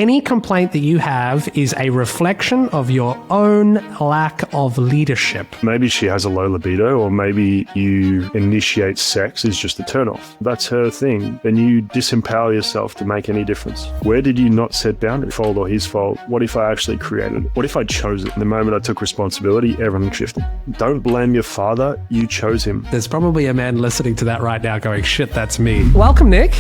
any complaint that you have is a reflection of your own lack of leadership. Maybe she has a low libido, or maybe you initiate sex is just a turnoff. That's her thing. Then you disempower yourself to make any difference. Where did you not set boundaries? Fault or his fault? What if I actually created it? What if I chose it? The moment I took responsibility, everything shifted. Don't blame your father. You chose him. There's probably a man listening to that right now going, shit, that's me. Welcome, Nic.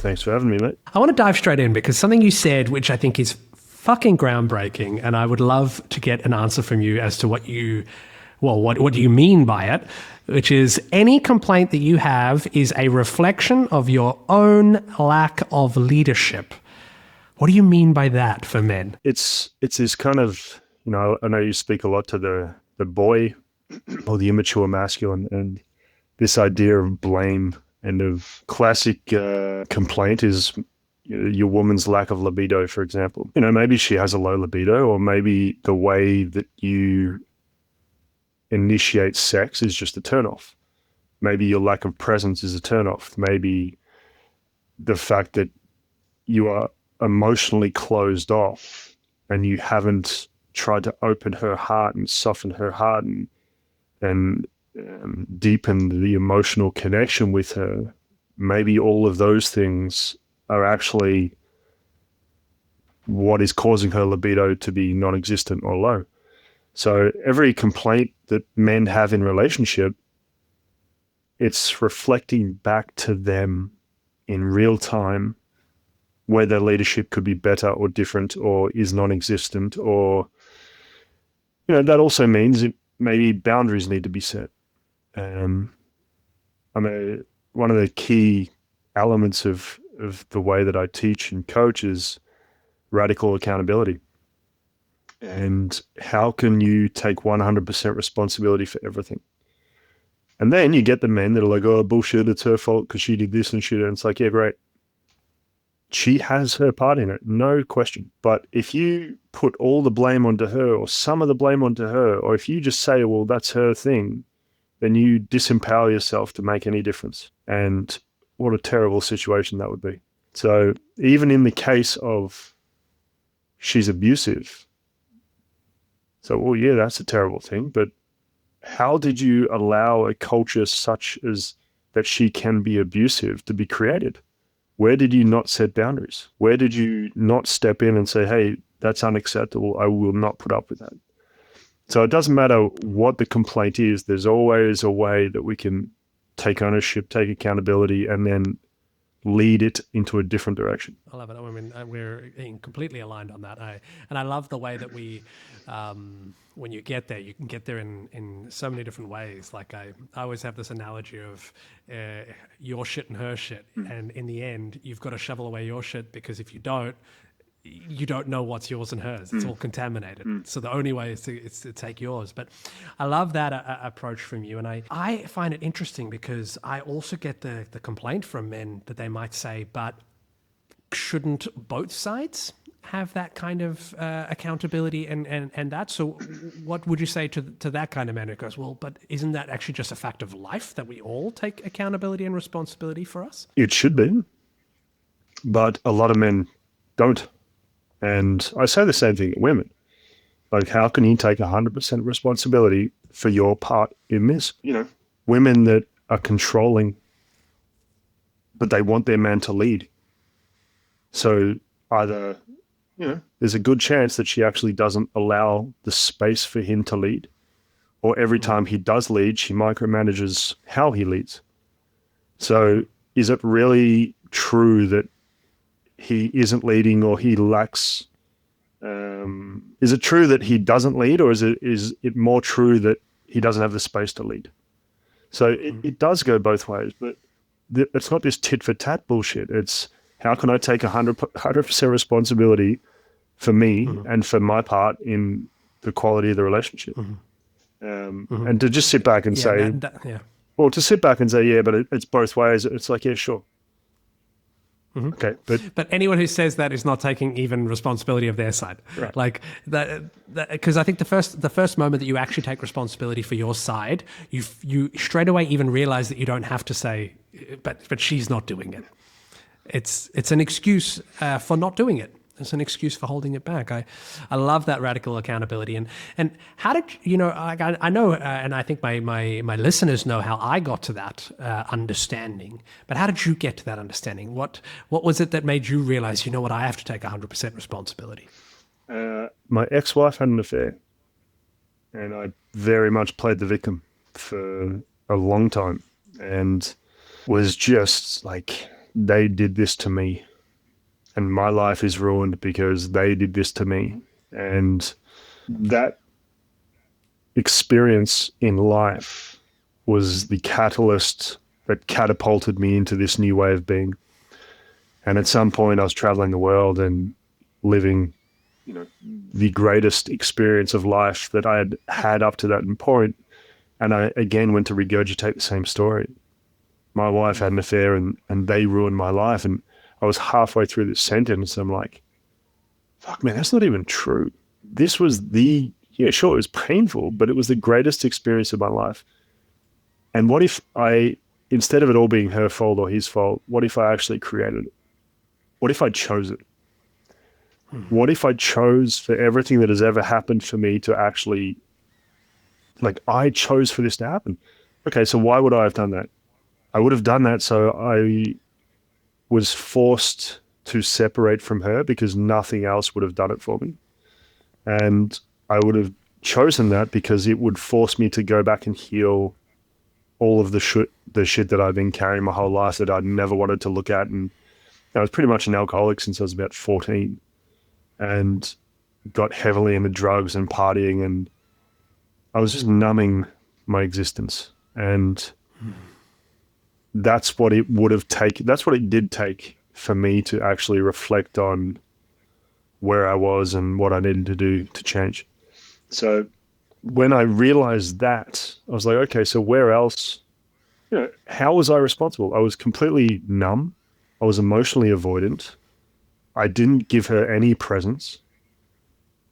Thanks for having me, mate. I want to dive straight in because something you said, which I think is fucking groundbreaking, and I would love to get an answer from you as to what do you mean by it, which is any complaint that you have is a reflection of your own lack of leadership. What do you mean by that for men? It's this kind of, I know you speak a lot to the boy or the immature masculine, and this idea of blame and of classic complaint is your woman's lack of libido, for example. Maybe she has a low libido, or maybe the way that you initiate sex is just a turnoff. Maybe your lack of presence is a turnoff. Maybe the fact that you are emotionally closed off and you haven't tried to open her heart and soften her heart and deepen the emotional connection with her. Maybe all of those things are actually what is causing her libido to be non-existent or low. So every complaint that men have in relationship, it's reflecting back to them in real time where their leadership could be better or different or is non-existent, or, that also means maybe boundaries need to be set. One of the key elements of the way that I teach and coach is radical accountability. And how can you take 100% responsibility for everything? And then you get the men that are like, oh, bullshit, it's her fault because she did this and shit. And it's like, yeah, great. She has her part in it, no question. But if you put all the blame onto her, or some of the blame onto her, or if you just say, well, that's her thing, then you disempower yourself to make any difference. And what a terrible situation that would be. So even in the case of she's abusive, so, well, yeah, that's a terrible thing, but how did you allow a culture such as that she can be abusive to be created? Where did you not set boundaries? Where did you not step in and say, hey, that's unacceptable, I will not put up with that? So it doesn't matter what the complaint is, there's always a way that we can take ownership, take accountability, and then lead it into a different direction. I love it. I mean, we're completely aligned on that. And I love the way that we, when you get there, you can get there in so many different ways. Like I always have this analogy of your shit and her shit. And in the end, you've got to shovel away your shit, because if you don't know what's yours and hers. It's all contaminated. So the only way is to take yours. But I love that approach from you. And I find it interesting because I also get the complaint from men that they might say, but shouldn't both sides have that kind of accountability and that? So what would you say to that kind of man who goes, well, but isn't that actually just a fact of life that we all take accountability and responsibility for us? It should be. But a lot of men don't. And I say the same thing to women. Like, how can you take 100% responsibility for your part in this? Women that are controlling, but they want their man to lead. So either, there's a good chance that she actually doesn't allow the space for him to lead, or every time he does lead, she micromanages how he leads. So is it really true that he isn't leading, or he lacks, is it true that he doesn't lead, or is it more true that he doesn't have the space to lead? So it does go both ways, but it's not this tit for tat bullshit. It's how can I take 100% responsibility for me and for my part in the quality of the relationship? And to just sit back and say, well, to sit back and say, yeah, but it's both ways. It's like, yeah, sure. Okay, but anyone who says that is not taking even responsibility of their side. Right. Like that, because I think the first moment that you actually take responsibility for your side, you straight away even realize that you don't have to say, but she's not doing it. It's an excuse for not doing it. as an excuse for holding it back. I love that radical accountability. And how did, I know, and I think my listeners know how I got to that understanding, but how did you get to that understanding? What was it that made you realize, you know what, I have to take 100% responsibility? My ex-wife had an affair, and I very much played the victim for a long time, and was just like, they did this to me, and my life is ruined because they did this to me. And that experience in life was the catalyst that catapulted me into this new way of being. And at some point I was traveling the world and living, the greatest experience of life that I had had up to that point. And I again went to regurgitate the same story. My wife had an affair and they ruined my life. And I was halfway through this sentence. I'm like, fuck, man, that's not even true. This was sure, it was painful, but it was the greatest experience of my life. And what if instead of it all being her fault or his fault, what if I actually created it? What if I chose it? What if I chose for everything that has ever happened for me to actually, I chose for this to happen? Okay, so why would I have done that? I would have done that so I was forced to separate from her because nothing else would have done it for me. And I would have chosen that because it would force me to go back and heal all of the shit that I've been carrying my whole life that I'd never wanted to look at. And I was pretty much an alcoholic since I was about 14 and got heavily into drugs and partying, and I was just numbing my existence. And that's what it did take for me to actually reflect on where I was and what I needed to do to change. So when I realized that, I was like, okay, so where else, how was I responsible? I was completely numb. I was emotionally avoidant. I didn't give her any presence.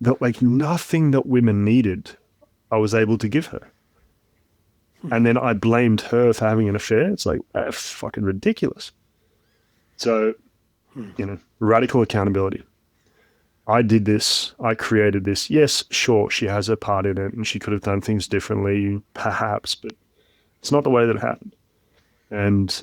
Nothing that women needed, I was able to give her. And then I blamed her for having an affair. It's like, that's fucking ridiculous. So, radical accountability. I did this. I created this. Yes, sure, she has her part in it and she could have done things differently, perhaps, but it's not the way that it happened. And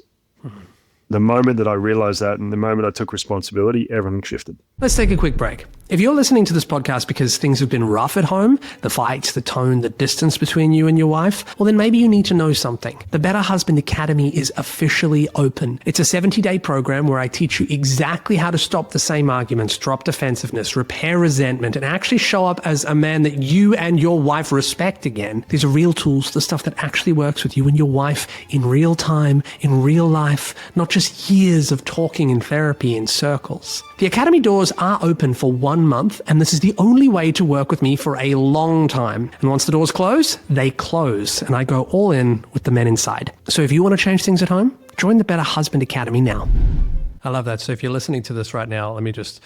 the moment that I realized that and the moment I took responsibility, everything shifted. Let's take a quick break. If you're listening to this podcast because things have been rough at home, the fights, the tone, the distance between you and your wife, well, then maybe you need to know something. The Better Husband Academy is officially open. It's a 70-day program where I teach you exactly how to stop the same arguments, drop defensiveness, repair resentment, and actually show up as a man that you and your wife respect again. These are real tools, the stuff that actually works with you and your wife in real time, in real life, not just years of talking in therapy in circles. The Academy doors are open for 1 month, and this is the only way to work with me for a long time. And once the doors close, they close, and I go all in with the men inside. So if you want to change things at home, join the Better Husband Academy now. I love that. So if you're listening to this right now, let me just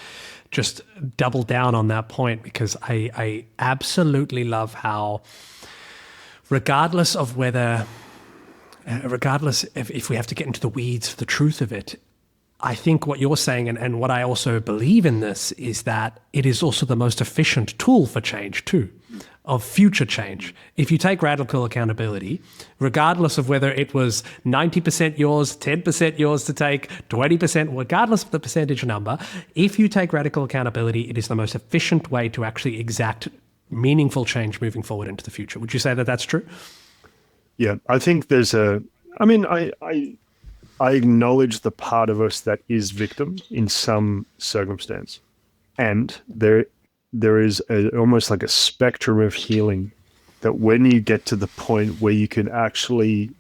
double down on that point, because I absolutely love how, regardless if we have to get into the weeds of the truth of it, I think what you're saying, and what I also believe in this, is that it is also the most efficient tool for change too, of future change. If you take radical accountability, regardless of whether it was 90% yours, 10% yours to take, 20%, regardless of the percentage number, if you take radical accountability, it is the most efficient way to actually exact meaningful change moving forward into the future. Would you say that that's true? Yeah, I think I acknowledge the part of us that is victim in some circumstance. And there is almost like a spectrum of healing that when you get to the point where you can actually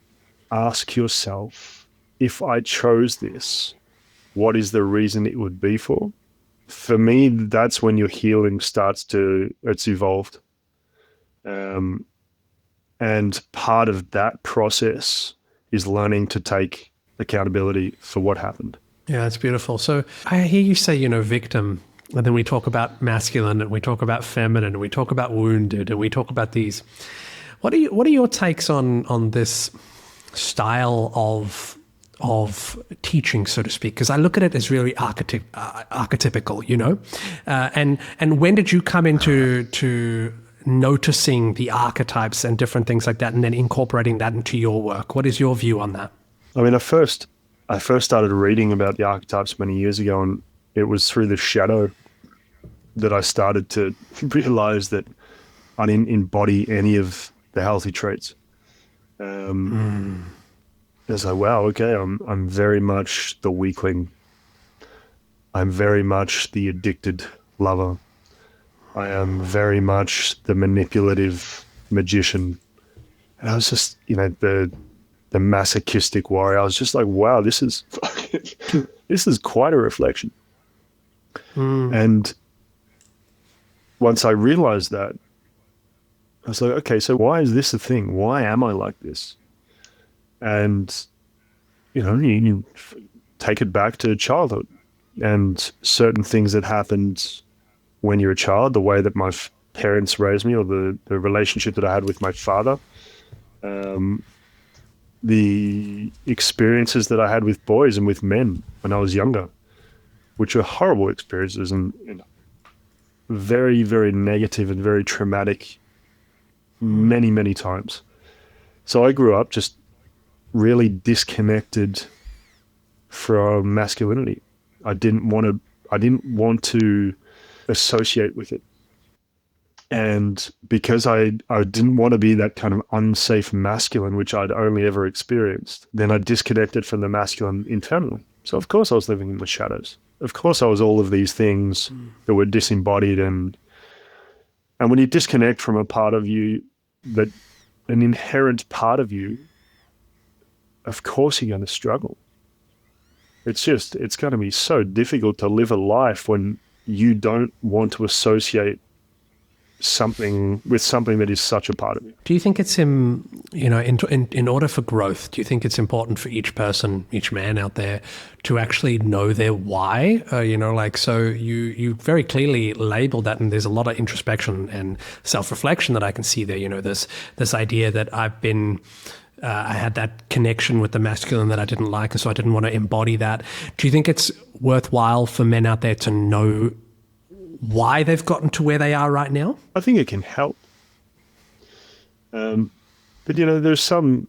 ask yourself, if I chose this, what is the reason it would be for? For me, that's when your healing it's evolved. And part of that process is learning to take accountability for what happened. Yeah, that's beautiful. So I hear you say, victim, and then we talk about masculine, and we talk about feminine, and we talk about wounded, and we talk about these. What are your takes on this style of of teaching, so to speak? Because I look at it as really archetypical, and when did you come into noticing the archetypes and different things like that, and then incorporating that into your work? What is your view on that? I mean, I first started reading about the archetypes many years ago, and it was through the shadow that I started to realize that I didn't embody any of the healthy traits. It's like, wow, okay, I'm very much the weakling. I'm very much the addicted lover. I am very much the manipulative magician. And I was just, the masochistic warrior. I was just like, wow, this is quite a reflection. And once I realized that, I was like, okay, so why is this a thing? Why am I like this? And, you take it back to childhood and certain things that happened when you're a child, the way that my parents raised me, or the relationship that I had with my father, the experiences that I had with boys and with men when I was younger, which are horrible experiences and very, very negative and very traumatic many, many times. So I grew up just really disconnected from masculinity. I didn't want to associate with it. And because I didn't want to be that kind of unsafe masculine, which I'd only ever experienced, then I disconnected from the masculine internally. So of course I was living in the shadows. Of course I was all of these things that were disembodied. And when you disconnect from a part of you, that an inherent part of you, of course you're going to struggle. It's going to be so difficult to live a life when you don't want to associate something with something that is such a part of you. Do you think it's in order for growth, do you think it's important for each person, each man out there, to actually know their why? So you very clearly labeled that, and there's a lot of introspection and self-reflection that I can see there. This idea that I had that connection with the masculine that I didn't like, and so I didn't want to embody that. Do you think it's worthwhile for men out there to know why they've gotten to where they are right now? I think it can help. But there's some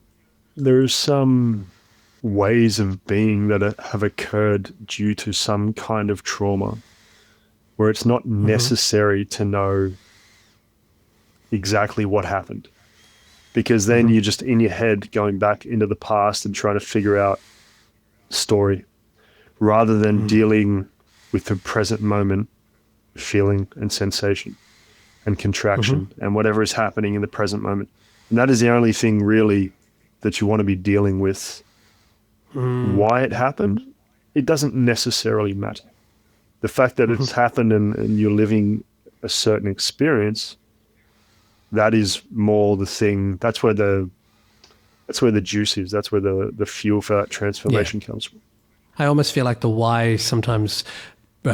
ways of being that have occurred due to some kind of trauma, where it's not necessary to know exactly what happened. Because then you're just in your head going back into the past and trying to figure out story, rather than dealing with the present moment, feeling and sensation and contraction and whatever is happening in the present moment. And that is the only thing really that you want to be dealing with. Why it happened, it doesn't necessarily matter. The fact that it's happened and you're living a certain experience, that is more the thing. That's where the juice is. That's where the fuel for that transformation comes from. I almost feel like the why sometimes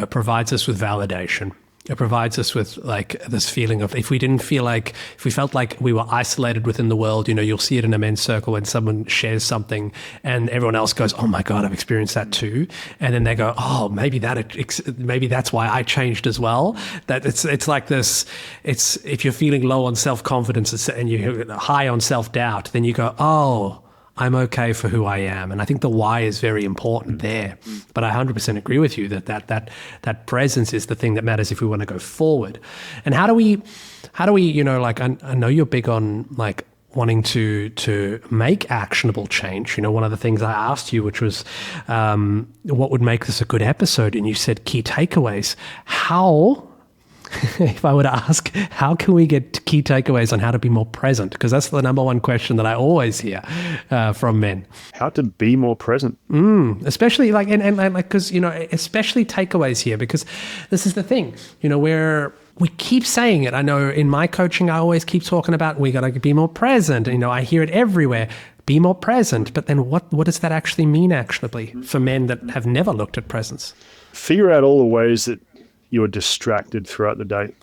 provides us with validation. It provides us with like this feeling of if we felt like we were isolated within the world, you'll see it in a men's circle when someone shares something and everyone else goes, oh my God, I've experienced that too. And then they go, oh, maybe that's why I changed as well. That it's like this, if you're feeling low on self-confidence and you're high on self-doubt, then you go, oh, I'm okay for who I am. And I think the why is very important there. But I 100% agree with you that presence is the thing that matters if we want to go forward. And how do we, I know you're big on like wanting to make actionable change. One of the things I asked you, which was what would make this a good episode? And you said key takeaways. How, if I were to ask, how can we get key takeaways on how to be more present? Because that's the number one question that I always hear from men. How to be more present. Especially like, and because, especially takeaways here, because this is the thing, where we keep saying it. I know in my coaching, I always keep talking about, we got to be more present. I hear it everywhere. Be more present. But then what does that actually mean actionably for men that have never looked at presence? Figure out all the ways that you're distracted throughout the day.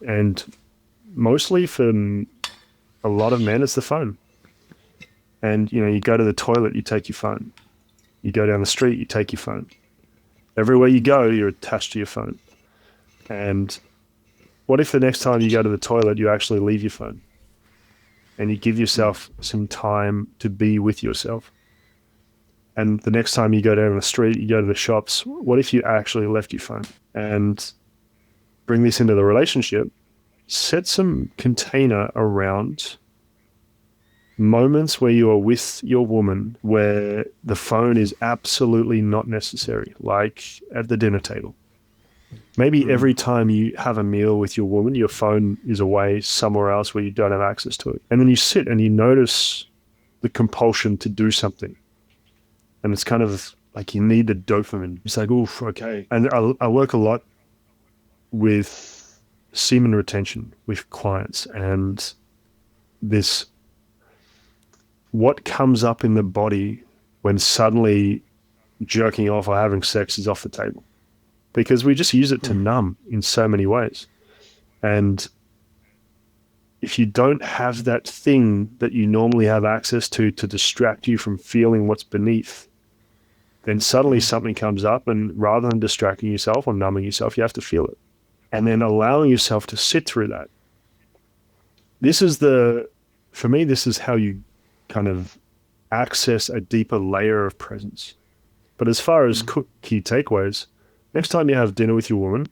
And mostly for a lot of men, it's the phone. And, you go to the toilet, you take your phone. You go down the street, you take your phone. Everywhere you go, you're attached to your phone. And what if the next time you go to the toilet, you actually leave your phone and you give yourself some time to be with yourself? And the next time you go down the street, you go to the shops, what if you actually left your phone? And bring this into the relationship, set some container around moments where you are with your woman where the phone is absolutely not necessary, like at the dinner table. Maybe every time you have a meal with your woman, your phone is away somewhere else where you don't have access to it. And then you sit and you notice the compulsion to do something. And it's kind of like you need the dopamine. It's like, oof, okay. And I work a lot with semen retention with clients, and this, what comes up in the body when suddenly jerking off or having sex is off the table, because we just use it to numb in so many ways. And if you don't have that thing that you normally have access to distract you from feeling what's beneath, then suddenly something comes up, and rather than distracting yourself or numbing yourself, you have to feel it. And then allowing yourself to sit through that. For me, this is how you kind of access a deeper layer of presence. But as far as key takeaways, next time you have dinner with your woman,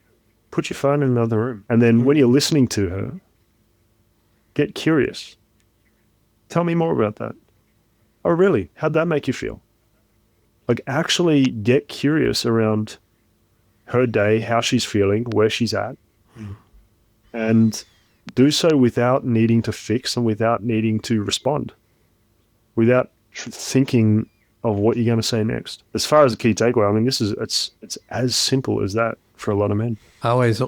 put your phone in another room. And then when you're listening to her, get curious. Tell me more about that. Oh, really? How'd that make you feel? Like, actually get curious around her day, how she's feeling, where she's at, and do so without needing to fix and without needing to respond, without thinking of what you're going to say next. As far as the key takeaway, I mean, it's as simple as that for a lot of men. I always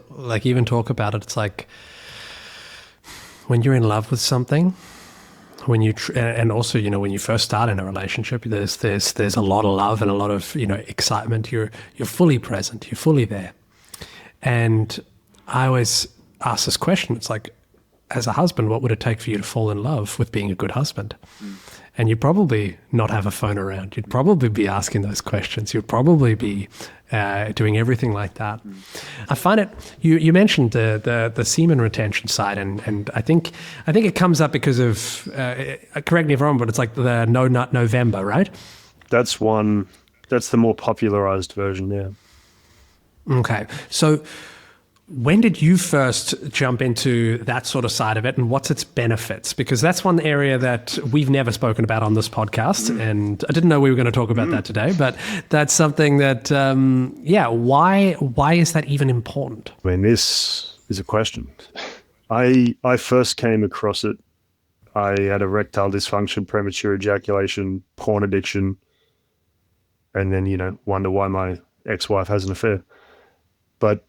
even talk about it. It's like when you're in love with something, when you and also when you first start in a relationship, there's a lot of love and a lot of excitement. You're fully present. You're fully there. And I always ask this question. It's like, as a husband, what would it take for you to fall in love with being a good husband? And you'd probably not have a phone around. You'd probably be asking those questions. You'd probably be doing everything like that. I find it. You mentioned the semen retention side, and I think it comes up because of. Correct me if I'm wrong, but it's like the No Nut November, right? That's one. That's the more popularized version, yeah. Okay, so when did you first jump into that sort of side of it, and what's its benefits? Because that's one area that we've never spoken about on this podcast, and I didn't know we were going to talk about that today, but that's something that, why is that even important? I mean, this is a question. I first came across it. I had erectile dysfunction, premature ejaculation, porn addiction, and then, wonder why my ex-wife has an affair. But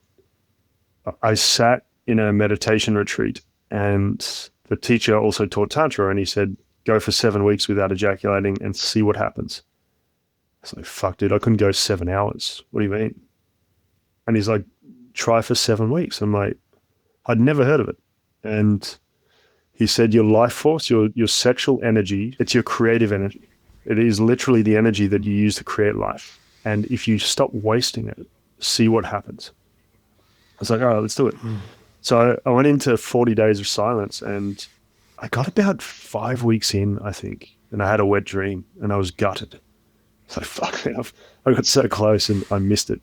I sat in a meditation retreat, and the teacher also taught Tantra, and he said, go for 7 weeks without ejaculating and see what happens. I was like, fuck, dude, I couldn't go 7 hours. What do you mean? And he's like, try for 7 weeks. I'm like, I'd never heard of it. And he said, your life force, your sexual energy, it's your creative energy. It is literally the energy that you use to create life. And if you stop wasting it, see what happens. I was like, all right, let's do it. So I went into 40 days of silence, and I got about 5 weeks in, I think, and I had a wet dream, and I was gutted. So fuck me, I got so close and I missed it.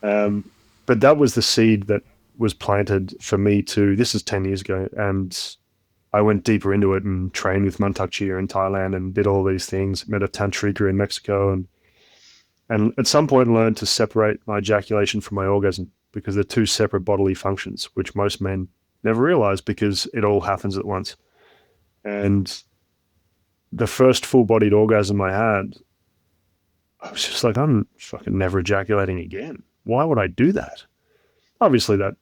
But that was the seed that was planted for me too. This is 10 years ago, and I went deeper into it and trained with Mantak Chia in Thailand and did all these things, met a tantrika in Mexico, and at some point learned to separate my ejaculation from my orgasm, because they're two separate bodily functions, which most men never realize because it all happens at once. And the first full-bodied orgasm I had, I was just like, I'm fucking never ejaculating again. Why would I do that? Obviously that,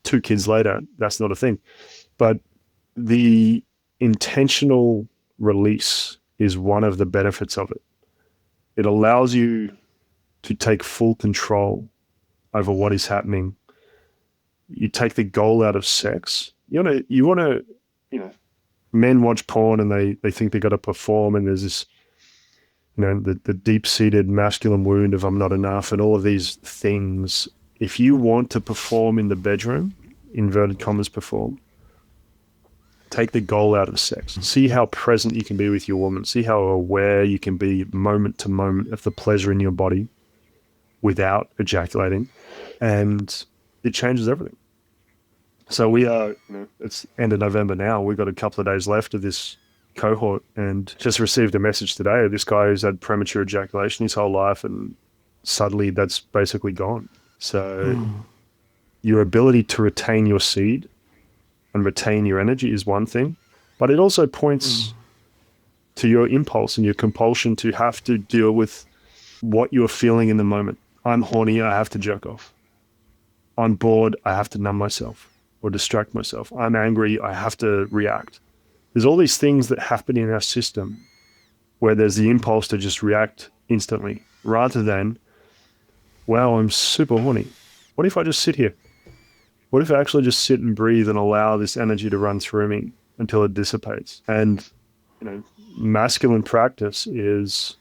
2 kids later, that's not a thing. But the intentional release is one of the benefits of it. It allows you to take full control over what is happening. You take the goal out of sex. You want to, men watch porn and they think they got to perform, and there's this the deep-seated masculine wound of I'm not enough and all of these things. If you want to perform in the bedroom, inverted commas perform, take the goal out of sex. See how present you can be with your woman. See how aware you can be moment to moment of the pleasure in your body without ejaculating. And it changes everything. So we are, it's end of November now. We've got a couple of days left of this cohort, and just received a message today of this guy who's had premature ejaculation his whole life, and suddenly that's basically gone. So your ability to retain your seed and retain your energy is one thing, but it also points to your impulse and your compulsion to have to deal with what you're feeling in the moment. I'm horny, I have to jerk off. I'm bored, I have to numb myself or distract myself. I'm angry, I have to react. There's all these things that happen in our system where there's the impulse to just react instantly rather than, wow, I'm super horny. What if I just sit here? What if I actually just sit and breathe and allow this energy to run through me until it dissipates? And, masculine practice is,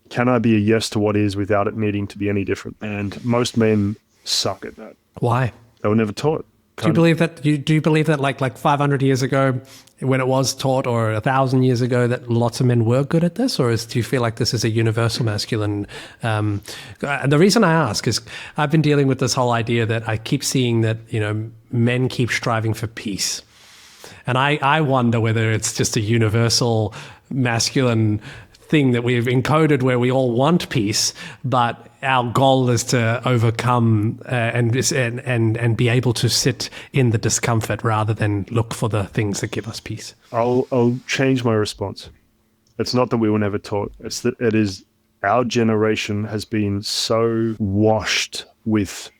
can I be a yes to what is without it needing to be any different? And most men suck at that. Why? They were never taught. Do you believe that like 500 years ago when it was taught, or 1,000 years ago, that lots of men were good at this? Or do you feel like this is a universal masculine? And the reason I ask is I've been dealing with this whole idea that I keep seeing that, men keep striving for peace. And I wonder whether it's just a universal masculine thing that we've encoded where we all want peace, but our goal is to overcome and be able to sit in the discomfort rather than look for the things that give us peace. I'll change my response. It's not that we were never taught. It's that it is our generation has been so washed with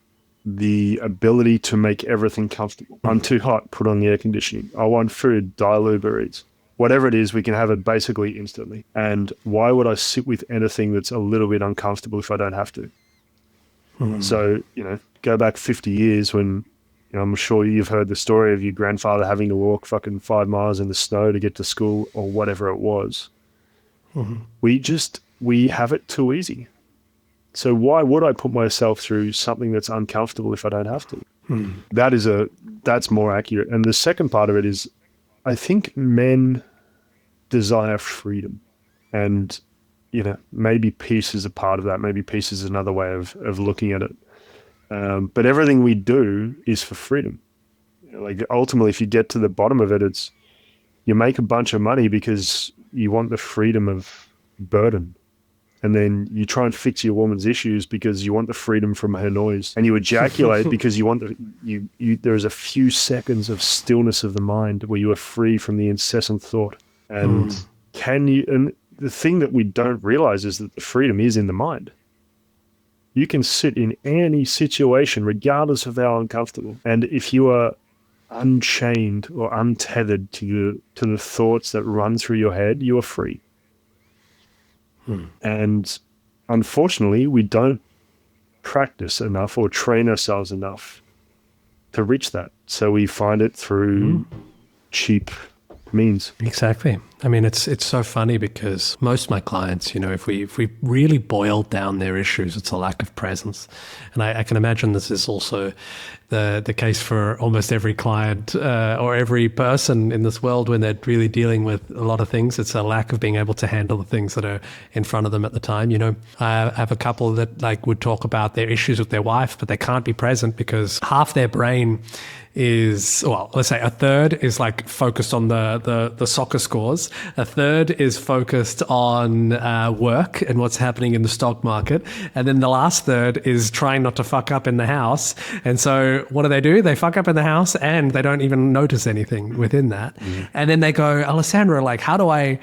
the ability to make everything comfortable. I'm too hot, put on the air conditioning. I want food, dial Uber Eats. Whatever it is, we can have it basically instantly. And why would I sit with anything that's a little bit uncomfortable if I don't have to? So, go back 50 years when, I'm sure you've heard the story of your grandfather having to walk fucking 5 miles in the snow to get to school or whatever it was. We have it too easy. So why would I put myself through something that's uncomfortable if I don't have to? That's more accurate. And the second part of it is, I think men desire freedom, and maybe peace is a part of that. Maybe peace is another way of looking at it. But everything we do is for freedom. Like ultimately, if you get to the bottom of it, it's you make a bunch of money because you want the freedom of burden, and then you try and fix your woman's issues because you want the freedom from her noise, and you ejaculate because you want there is a few seconds of stillness of the mind where you are free from the incessant thought. And and the thing that we don't realize is that the freedom is in the mind. You can sit in any situation, regardless of how uncomfortable. And if you are unchained or untethered to the thoughts that run through your head, you are free. And unfortunately, we don't practice enough or train ourselves enough to reach that. So we find it through cheap means. Exactly. I mean, it's so funny because most of my clients, if we really boil down their issues, it's a lack of presence. And I can imagine this is also the case for almost every client or every person in this world when they're really dealing with a lot of things. It's a lack of being able to handle the things that are in front of them at the time. I have a couple that would talk about their issues with their wife, but they can't be present because half their brain is, let's say a third is focused on the soccer scores. A third is focused on work and what's happening in the stock market. And then the last third is trying not to fuck up in the house. And so what do? They fuck up in the house and they don't even notice anything within that. And then they go, Alessandro, how do I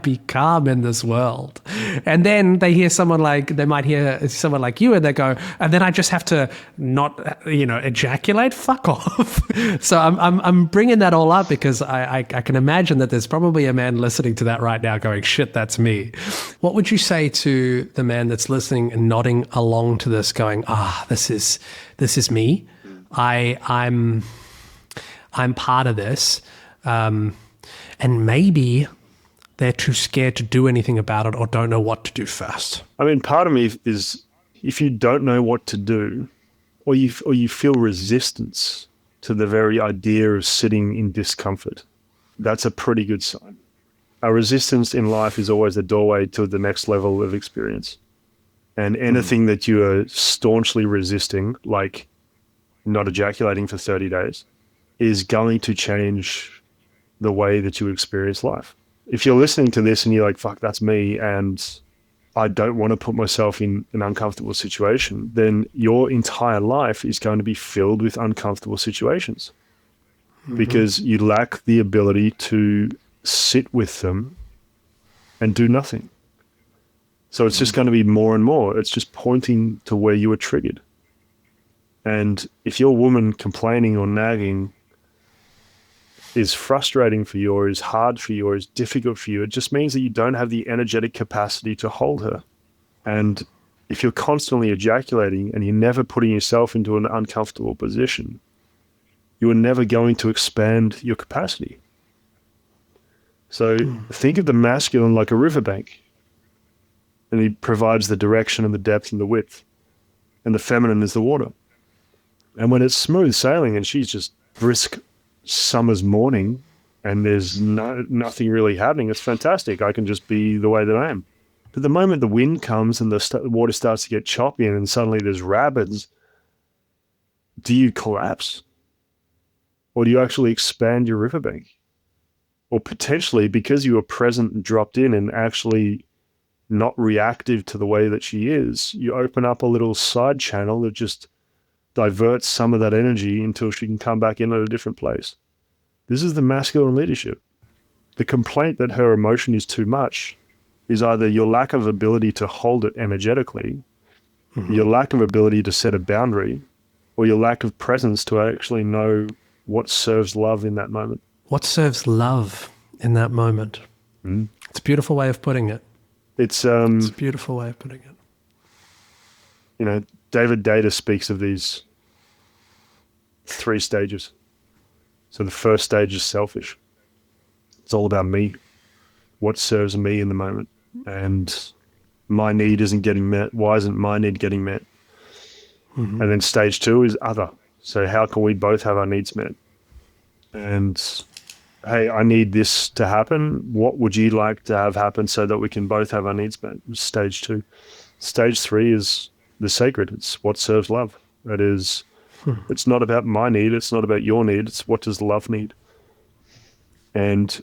be calm in this world? And then they hear they might hear someone like you and they go, and then I just have to not, ejaculate? Fuck off. So I'm bringing that all up because I can imagine that there's probably a man listening to that right now going, shit, that's me. What would you say to the man that's listening and nodding along to this going, this is me. I'm part of this. And maybe they're too scared to do anything about it or don't know what to do first. I mean, part of me is if you don't know what to do, or you feel resistance to the very idea of sitting in discomfort, that's a pretty good sign. A resistance in life is always the doorway to the next level of experience. And anything that you are staunchly resisting, like not ejaculating for 30 days, is going to change the way that you experience life. If you're listening to this and you're like, fuck, that's me, and I don't want to put myself in an uncomfortable situation, then your entire life is going to be filled with uncomfortable situations because you lack the ability to sit with them and do nothing. So it's just going to be more and more. It's just pointing to where you were triggered. And if your woman complaining or nagging is frustrating for you or is hard for you or is difficult for you, it just means that you don't have the energetic capacity to hold her. And if you're constantly ejaculating and you're never putting yourself into an uncomfortable position, you are never going to expand your capacity. So think of the masculine like a riverbank, and he provides the direction and the depth and the width, and the feminine is the water. And when it's smooth sailing and she's just brisk summer's morning and there's nothing really happening, it's fantastic. I can just be the way that I am. But the moment the wind comes and the water starts to get choppy and suddenly there's rapids, do you collapse? Or do you actually expand your riverbank? Or potentially, because you were present and dropped in and actually not reactive to the way that she is, you open up a little side channel that just diverts some of that energy until she can come back in at a different place. This is the masculine leadership. The complaint that her emotion is too much is either your lack of ability to hold it energetically, your lack of ability to set a boundary, or your lack of presence to actually know what serves love in that moment. What serves love in that moment? It's a beautiful way of putting it. It's a beautiful way of putting it. You know, David Data speaks of these 3 stages. So the first stage is selfish. It's all about me. What serves me in the moment? And my need isn't getting met. Why isn't my need getting met? And then stage 2 is other. So how can we both have our needs met? And hey, I need this to happen. What would you like to have happen so that we can both have our needs met? Stage 2. Stage 3 is the sacred. It's what serves love. It is, it's not about my need. It's not about your need. It's what does love need? And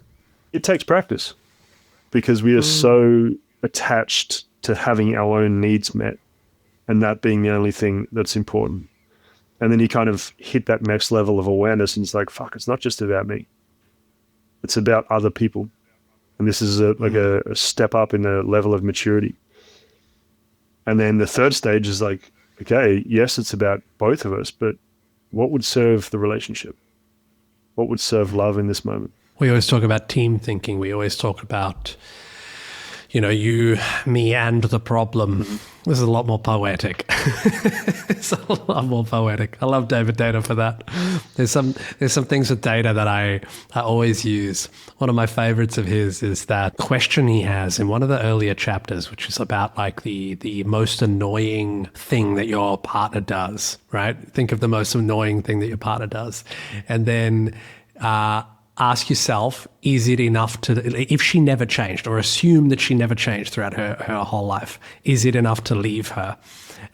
it takes practice because we are so attached to having our own needs met and that being the only thing that's important. And then you kind of hit that next level of awareness and it's like, fuck, it's not just about me. It's about other people. And this is a step up in the level of maturity. And then the third stage is like, okay, yes, it's about both of us, but what would serve the relationship? What would serve love in this moment? We always talk about team thinking. We always talk about, you know, you, me, and the problem. This is a lot more poetic. It's a lot more poetic. I love David Data for that. There's some things with Data that I always use. One of my favorites of his is that question he has in one of the earlier chapters, which is about like the most annoying thing that your partner does, right? Think of the most annoying thing that your partner does. And then ask yourself, is it enough to, if she never changed, or assume that she never changed throughout her whole life, is it enough to leave her?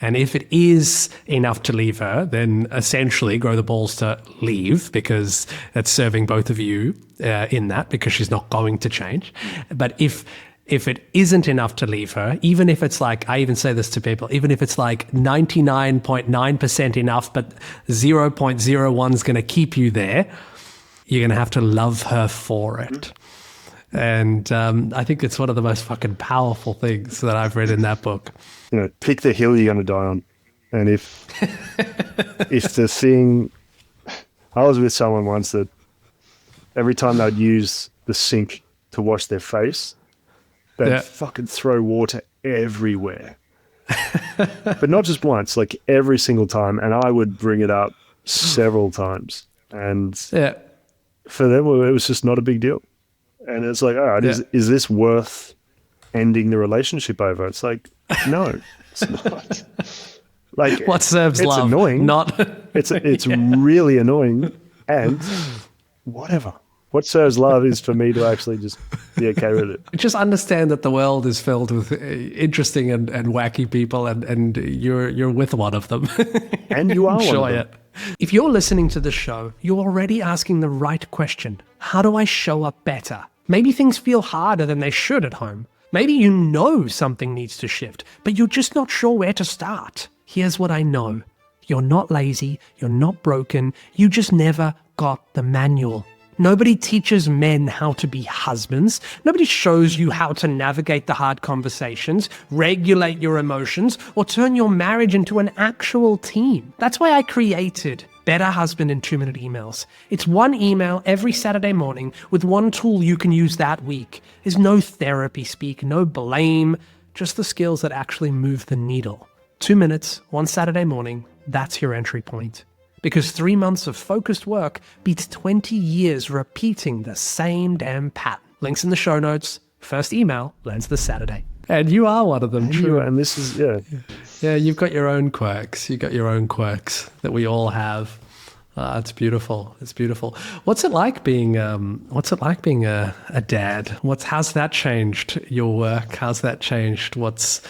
And if it is enough to leave her, then essentially grow the balls to leave because that's serving both of you in that because she's not going to change. But if it isn't enough to leave her, even if it's like, I even say this to people, even if it's like 99.9% enough, but 0.01 is going to keep you there, you're going to have to love her for it. And I think it's one of the most fucking powerful things that I've read in that book. You know, pick the hill you're going to die on. And if the thing, I was with someone once that every time they'd use the sink to wash their face, they'd fucking throw water everywhere. But not just once, like every single time. And I would bring it up several times. And for them, it was just not a big deal. And it's like, all right, is this worth ending the relationship over? It's like, no, it's not. Like, what serves it's love? annoying. Not. It's really annoying, and whatever. What serves love is for me to actually just be okay with it. Just understand that the world is filled with interesting and wacky people, and you're with one of them. And you are Enjoy one of them. it. If you're listening to the show, you're already asking the right question. How do I show up better? Maybe things feel harder than they should at home. Maybe you know something needs to shift, but you're just not sure where to start. Here's what I know. You're not lazy, you're not broken, you just never got the manual. Nobody teaches men how to be husbands. Nobody shows you how to navigate the hard conversations, regulate your emotions, or turn your marriage into an actual team. That's why I created Better Husband in 2-Minute Emails. It's one email every Saturday morning with one tool you can use that week. There's no therapy speak, no blame, just the skills that actually move the needle. 2 minutes, one Saturday morning, that's your entry point. Because 3 months of focused work beats 20 years repeating the same damn pattern. Links in the show notes. First email lands this Saturday. And you are one of them, true. And this is, Yeah, you've got your own quirks. You've got your own quirks that we all have. It's beautiful. It's beautiful. What's it like being a dad? How's that changed your work? How's that changed what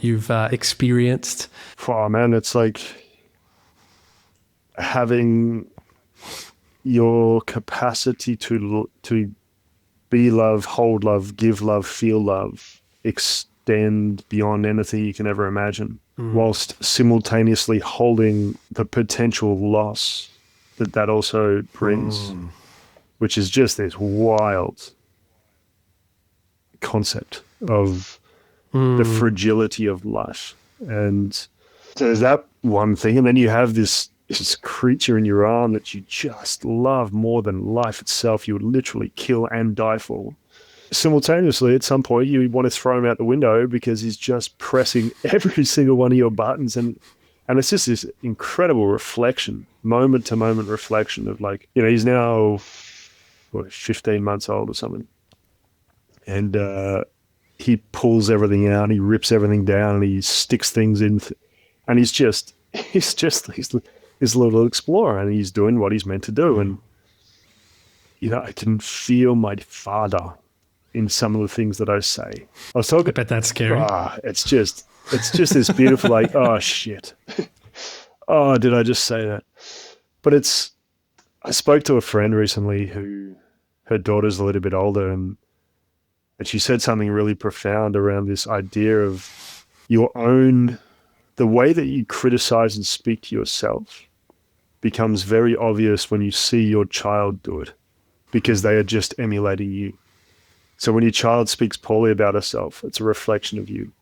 you've experienced? Oh man, it's like having your capacity to be love, hold love, give love, feel love, extend beyond anything you can ever imagine, whilst simultaneously holding the potential loss that also brings, which is just this wild concept of the fragility of life. And so there's that one thing, and then you have this creature in your arm that you just love more than life itself. You would literally kill and die for. Simultaneously, at some point, you want to throw him out the window because he's just pressing every single one of your buttons. And it's just this incredible reflection, moment-to-moment reflection of like, he's now 15 months old or something. And he pulls everything out, he rips everything down, and he sticks things in. And he's this little explorer, and he's doing what he's meant to do. And I can feel my father in some of the things that I say. I was talking. I bet that's scary. It's just this beautiful, like, oh shit. Oh, did I just say that? But I spoke to a friend recently who her daughter's a little bit older, and she said something really profound around this idea of the way that you criticize and speak to yourself becomes very obvious when you see your child do it, because they are just emulating you. So when your child speaks poorly about herself, it's a reflection of you.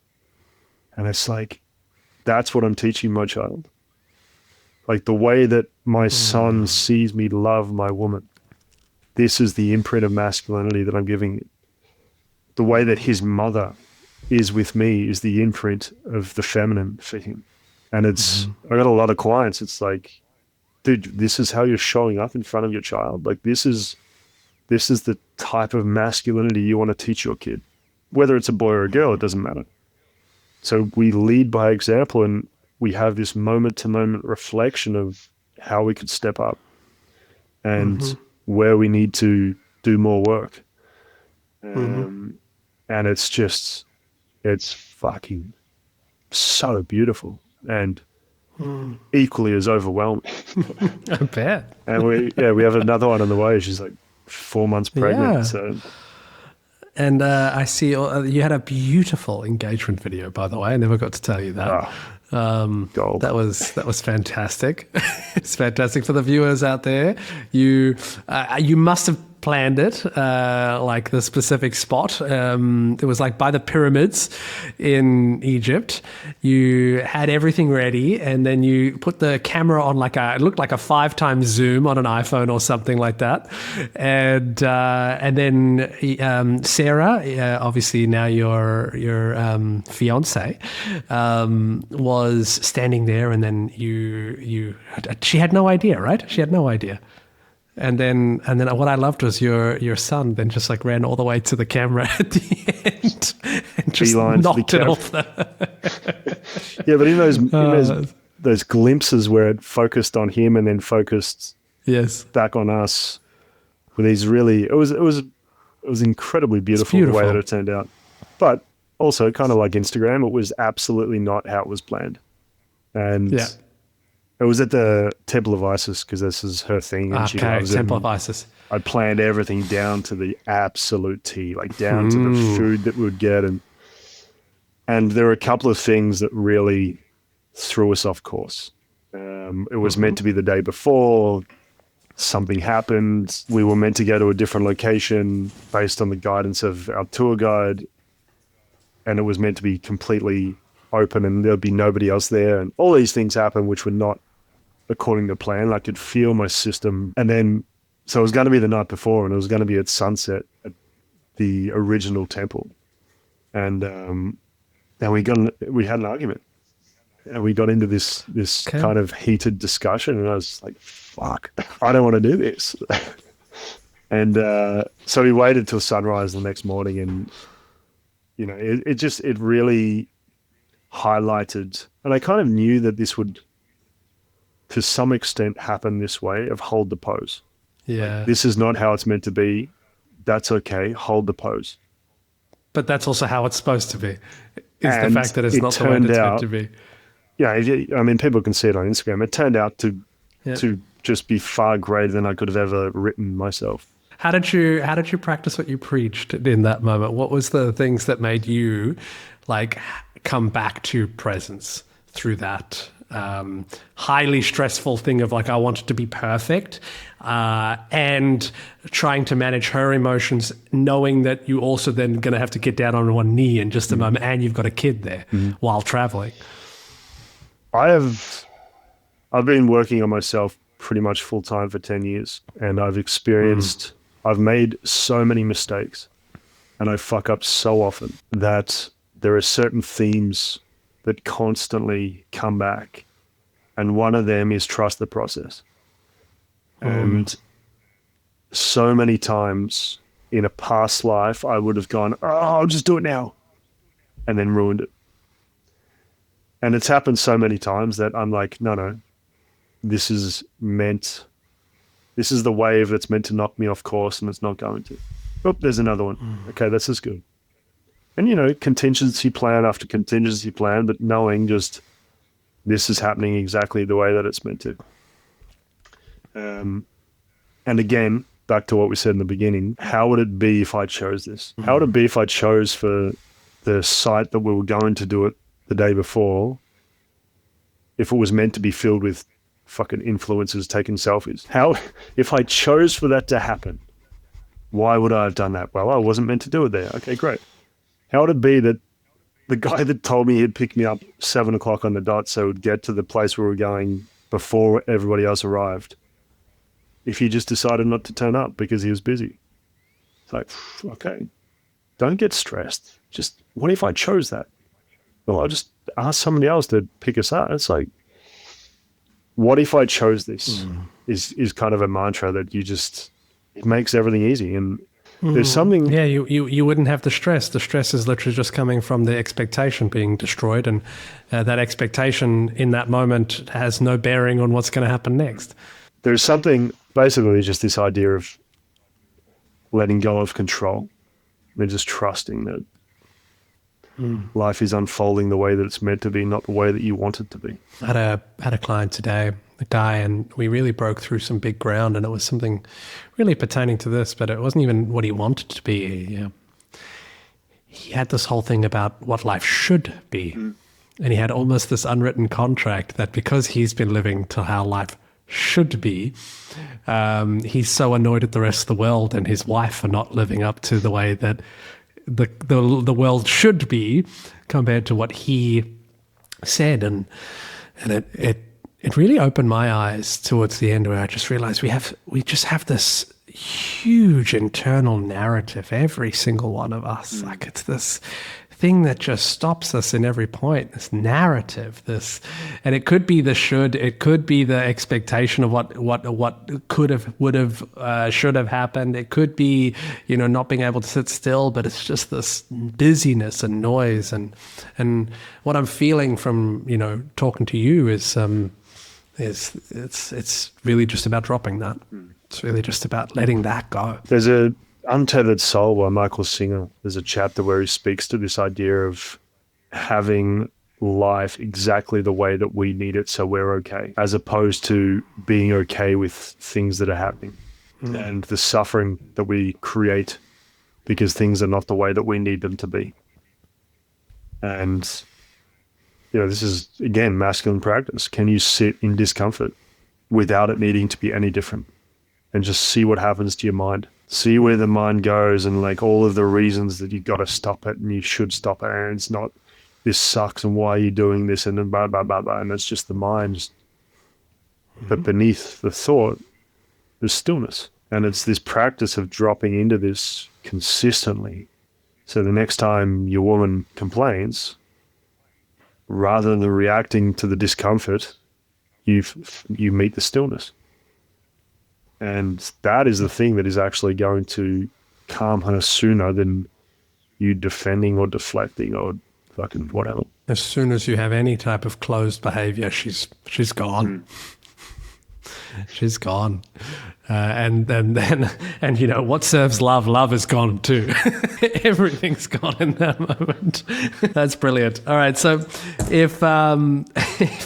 And it's like, that's what I'm teaching my child. Like the way that my son sees me love my woman, this is the imprint of masculinity that I'm giving it. The way that his mother is with me is the imprint of the feminine for him. And I got a lot of clients. It's like, dude, this is how you're showing up in front of your child. Like this is the type of masculinity you want to teach your kid. Whether it's a boy or a girl, it doesn't matter. So we lead by example, and we have this moment-to-moment reflection of how we could step up and where we need to do more work. And it's fucking so beautiful and equally as overwhelming. I bet. And we have another one on the way. She's like 4 months pregnant. Yeah. So. And I see you had a beautiful engagement video, by the way. I never got to tell you that. Gold. That was fantastic. It's fantastic for the viewers out there. You must have planned it, like the specific spot. It was like by the pyramids in Egypt. You had everything ready, and then you put the camera on it looked like a 5x zoom on an iPhone or something like that. And then Sarah, obviously now your fiance, was standing there, and then she had no idea, right? She had no idea. And then what I loved was your son then just like ran all the way to the camera at the end and just knocked it off. Yeah, but in those glimpses where it focused on him and then focused back on us, with these really, it was incredibly beautiful the way that it turned out. But also, kind of like Instagram, it was absolutely not how it was planned. And it was at the Temple of Isis because this is her thing. And she loves Temple of Isis. I planned everything down to the absolute T, like down to the food that we would get. And there were a couple of things that really threw us off course. It was meant to be the day before. Something happened. We were meant to go to a different location based on the guidance of our tour guide. And it was meant to be completely open and there'd be nobody else there. And all these things happened, which were not according to plan. I could feel my system. And then, so it was going to be the night before and it was going to be at sunset at the original temple. And we had an argument. And we got into this kind of heated discussion and I was like, fuck, I don't want to do this. And so we waited till sunrise the next morning and, you know, it really highlighted, and I kind of knew that this would, to some extent, happen this way of hold the pose. Yeah. Like, this is not how it's meant to be. That's okay. Hold the pose. But that's also how it's supposed to be. Is the fact that it's not the way it's meant to be. Yeah, I mean, people can see it on Instagram. It turned out to just be far greater than I could have ever written myself. How did you practice what you preached in that moment? What was the things that made you like come back to presence through that highly stressful thing of like, I want it to be perfect, and trying to manage her emotions, knowing that you also then going to have to get down on one knee in just a moment and you've got a kid there while traveling? I've been working on myself pretty much full time for 10 years and I've experienced, I've made so many mistakes and I fuck up so often that there are certain themes that constantly come back. And one of them is trust the process. And so many times in a past life, I would have gone, oh, I'll just do it now. And then ruined it. And it's happened so many times that I'm like, no, this is the wave that's meant to knock me off course and it's not going to. Oh, there's another one. Okay, this is good. And, you know, contingency plan after contingency plan, but knowing just this is happening exactly the way that it's meant to. And again, back to what we said in the beginning, how would it be if I chose this? How would it be if I chose for the site that we were going to do it the day before, if it was meant to be filled with fucking influencers taking selfies? How, if I chose for that to happen, why would I have done that? Well, I wasn't meant to do it there. Okay, great. How would it be that the guy that told me he'd pick me up 7 o'clock on the dot so we'd get to the place where we were going before everybody else arrived, if he just decided not to turn up because he was busy? It's like, okay, don't get stressed. Just, what if I chose that? Well, I'll just ask somebody else to pick us up. It's like, what if I chose this is kind of a mantra that you just, it makes everything easy. And there's something. Yeah, you wouldn't have the stress. The stress is literally just coming from the expectation being destroyed. And that expectation in that moment has no bearing on what's going to happen next. There's something, basically just this idea of letting go of control and just trusting that life is unfolding the way that it's meant to be, not the way that you want it to be. I had a client today, a guy, and we really broke through some big ground, and it was something really pertaining to this, but it wasn't even what he wanted to be. He had this whole thing about what life should be. And he had almost this unwritten contract that because he's been living to how life should be, he's so annoyed at the rest of the world and his wife for not living up to the way that the world should be compared to what he said. And it really opened my eyes towards the end, where I just realized we just have this huge internal narrative, every single one of us. Like, it's this thing that just stops us in every point, this narrative, and it could be the should, it could be the expectation of what could have, would have, should have happened. It could be, not being able to sit still, but it's just this busyness and noise. And what I'm feeling from, talking to you is it's really just about dropping that. It's really just about letting that go. There's a Untethered Soul by Michael Singer. There's a chapter where he speaks to this idea of having life exactly the way that we need it so we're okay, as opposed to being okay with things that are happening and the suffering that we create because things are not the way that we need them to be. And, this is, again, masculine practice. Can you sit in discomfort without it needing to be any different and just see what happens to your mind? See where the mind goes and like all of the reasons that you got to stop it and you should stop it. And it's not, this sucks and why are you doing this and then blah, blah, blah, blah. And it's just the mind. But beneath the thought, there's stillness. And it's this practice of dropping into this consistently. So the next time your woman complains, rather than reacting to the discomfort, you meet the stillness. And that is the thing that is actually going to calm her sooner than you defending or deflecting or fucking whatever. As soon as you have any type of closed behavior, she's gone. She's gone. And what serves love? Love is gone too. Everything's gone in that moment. That's brilliant. All right. So if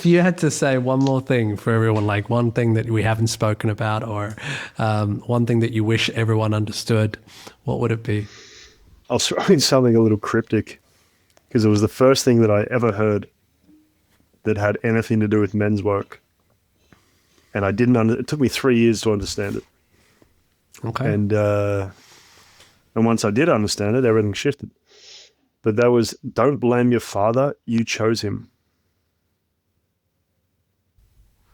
you had to say one more thing for everyone, like one thing that we haven't spoken about or one thing that you wish everyone understood, what would it be? I'll throw in something a little cryptic because it was the first thing that I ever heard that had anything to do with men's work. And I it took me 3 years to understand it. Okay. And once I did understand it, everything shifted. But that was, don't blame your father, you chose him.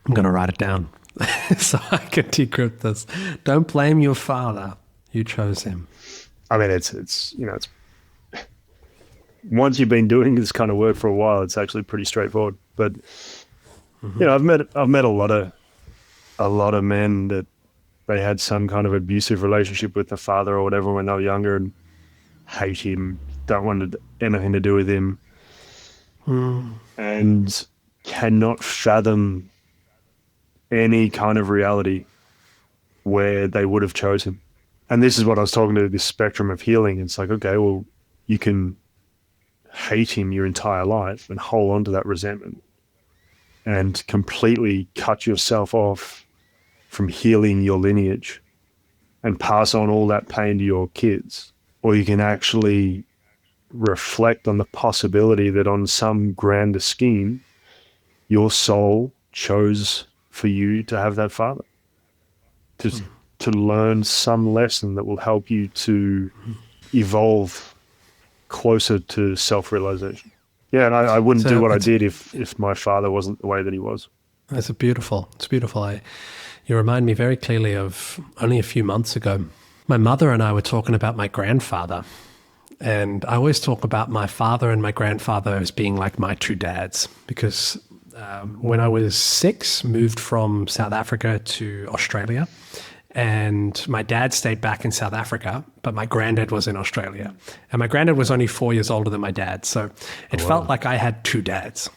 I'm going to write it down so I can decrypt this. Don't blame your father, you chose him. I mean, it's once you've been doing this kind of work for a while, it's actually pretty straightforward. But, I've met a lot of men that they had some kind of abusive relationship with the father or whatever when they were younger and hate him, don't want anything to do with him, and cannot fathom any kind of reality where they would have chose him. And this is what I was talking to, this spectrum of healing. It's like, okay, well, you can hate him your entire life and hold on to that resentment and completely cut yourself off from healing your lineage and pass on all that pain to your kids. Or you can actually reflect on the possibility that on some grander scheme, your soul chose for you to have that father, to learn some lesson that will help you to evolve closer to self-realization. Yeah, and I wouldn't do what I did if my father wasn't the way that he was. It's beautiful. You remind me very clearly of only a few months ago. My mother and I were talking about my grandfather. And I always talk about my father and my grandfather as being like my two dads. Because when I was 6, moved from South Africa to Australia. And my dad stayed back in South Africa, but my granddad was in Australia. And my granddad was only 4 years older than my dad. So it felt like I had two dads.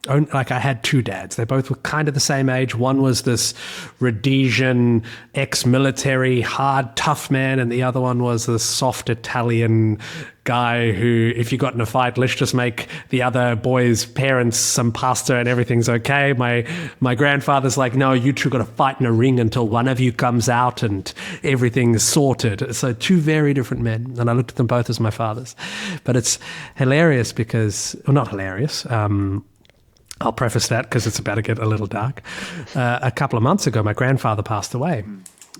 Like I had two dads. They both were kind of the same age. One was this Rhodesian, ex-military, hard, tough man, and the other one was this soft Italian guy who, if you got in a fight, let's just make the other boy's parents some pasta and everything's okay. My grandfather's like, no, you two got to fight in a ring until one of you comes out and everything's sorted. So two very different men, and I looked at them both as my fathers. But it's hilarious because, well, not hilarious. I'll preface that because it's about to get a little dark. A couple of months ago, my grandfather passed away.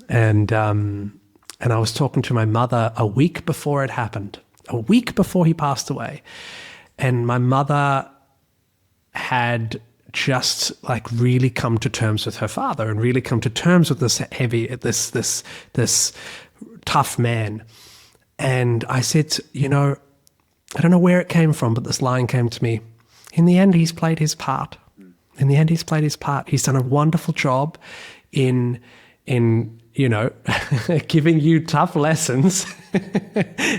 And I was talking to my mother a week before it happened, a week before he passed away. And my mother had just like really come to terms with her father and really come to terms with this tough man. And I said, I don't know where it came from, but this line came to me. In the end, he's played his part. In the end, he's played his part. He's done a wonderful job in giving you tough lessons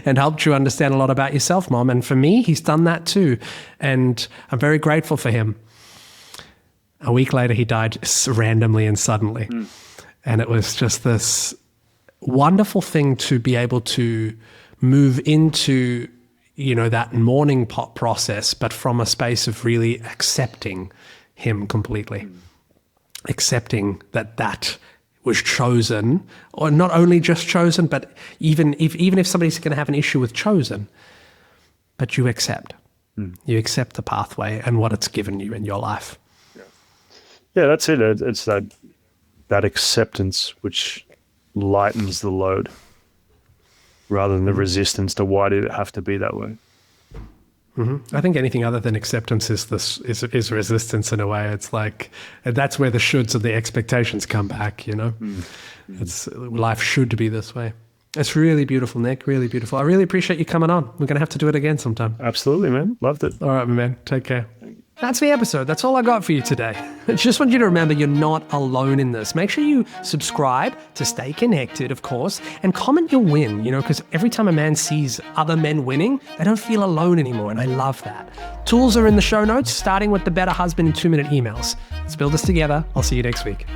and helped you understand a lot about yourself, Mom. And for me, he's done that too. And I'm very grateful for him. A week later, he died randomly and suddenly. And it was just this wonderful thing to be able to move into, that mourning process, but from a space of really accepting him completely. Accepting that was chosen, or not only just chosen, but even if somebody's going to have an issue with chosen, but you accept. You accept the pathway and what it's given you in your life. Yeah, that's it. It's that acceptance which lightens the load rather than the resistance to why did it have to be that way. I think anything other than acceptance is resistance in a way. It's like, that's where the shoulds and the expectations come back, It's life should be this way. It's really beautiful, Nic, really beautiful. I really appreciate you coming on. We're going to have to do it again sometime. Absolutely, man. Loved it. All right, my man. Take care. That's the episode. That's all I got for you today. I just want you to remember you're not alone in this. Make sure you subscribe to stay connected, of course, and comment your win, because every time a man sees other men winning, they don't feel alone anymore, and I love that. Tools are in the show notes, starting with the Better Husband in 2-minute emails. Let's build this together. I'll see you next week.